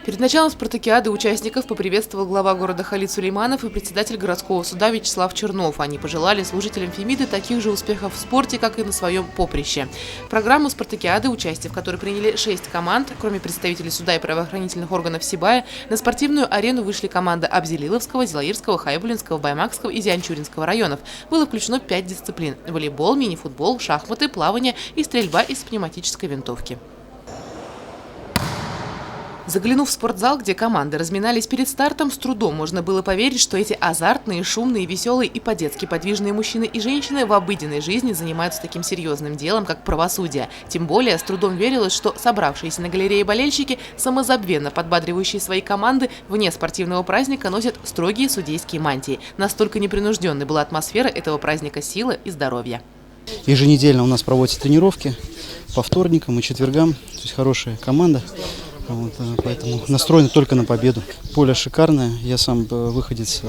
Перед началом спартакиады участников поприветствовал глава города Халид Сулейманов и председатель городского суда Вячеслав Чернов. Они пожелали служителям Фемиды таких же успехов в спорте, как и на своем поприще. В программу спартакиады, участие в которой приняли 6 команд, кроме представителей суда и правоохранительных органов Сибая, на спортивную арену вышли команды Абзелиловского, Зилаирского, Хайбулинского, Баймакского и Зианчуринского районов. Было включено 5 дисциплин – волейбол, мини-футбол, шахматы, плавание и стрельба из пневматической винтовки. Заглянув в спортзал, где команды разминались перед стартом, с трудом можно было поверить, что эти азартные, шумные, веселые и по-детски подвижные мужчины и женщины в обыденной жизни занимаются таким серьезным делом, как правосудие. Тем более, с трудом верилось, что собравшиеся на галерее болельщики, самозабвенно подбадривающие свои команды, вне спортивного праздника носят строгие судейские мантии. Настолько непринужденной была атмосфера этого праздника силы и здоровья. Еженедельно у нас проводятся тренировки по вторникам и четвергам, то есть хорошая команда. Поэтому настроены только на победу. Поле шикарное, я сам выходец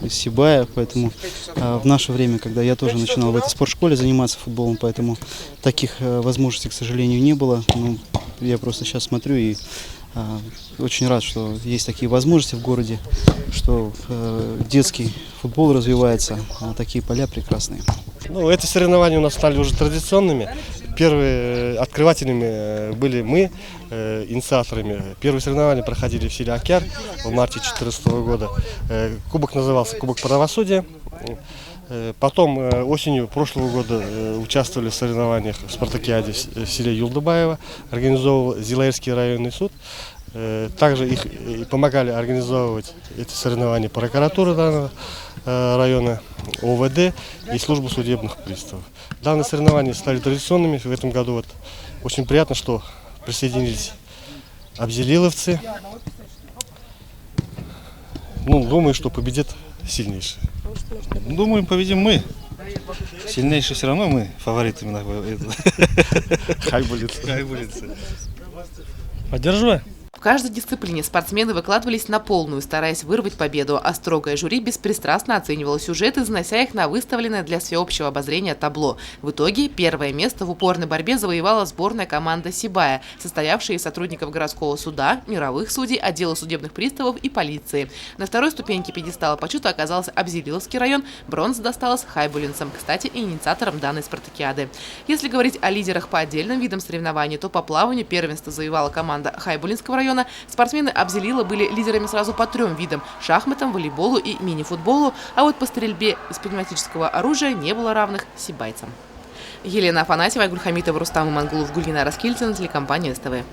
из Сибая, поэтому в наше время, когда я тоже начинал в этой спортшколе заниматься футболом, поэтому таких возможностей, к сожалению, не было. Но я просто сейчас смотрю и очень рад, что есть такие возможности в городе, что детский футбол развивается, а такие поля прекрасные. Эти соревнования у нас стали уже традиционными. Первые открывателями были мы, инициаторами. Первые соревнования проходили в селе Акяр в марте 2014 года. Кубок назывался «Кубок правосудия». Потом осенью прошлого года участвовали в соревнованиях в спартакиаде в селе Юлдыбаево, организовывал Зилаирский районный суд. Также их помогали организовывать эти соревнования прокуратура данного района, ОВД и служба судебных приставов. Данные соревнования стали традиционными в этом году. Очень приятно, что присоединились абзелиловцы. Думаю, что победит сильнейший. Думаем, победим мы. Сильнейший все равно мы фавориты. Хайбулинцы. Поддерживай. В каждой дисциплине спортсмены выкладывались на полную, стараясь вырвать победу, а строгое жюри беспристрастно оценивало сюжеты, занося их на выставленное для всеобщего обозрения табло. В итоге первое место в упорной борьбе завоевала сборная команда Сибая, состоявшая из сотрудников городского суда, мировых судей, отдела судебных приставов и полиции. На второй ступеньке пьедестала почета оказался Абзелиловский район, бронза досталась хайбулинцам, кстати, и инициаторам данной спартакиады. Если говорить о лидерах по отдельным видам соревнований, то по плаванию первенство завоевала команда Хайбулинского района. Спортсмены Абзелила были лидерами сразу по 3 видам – шахматам, волейболу и мини-футболу, а вот по стрельбе из пневматического оружия не было равных сибайцам. Елена Афанасьева, Гульхамитова, Рустам Имангулов, Гульнара Раскильцина, телекомпания СТВ.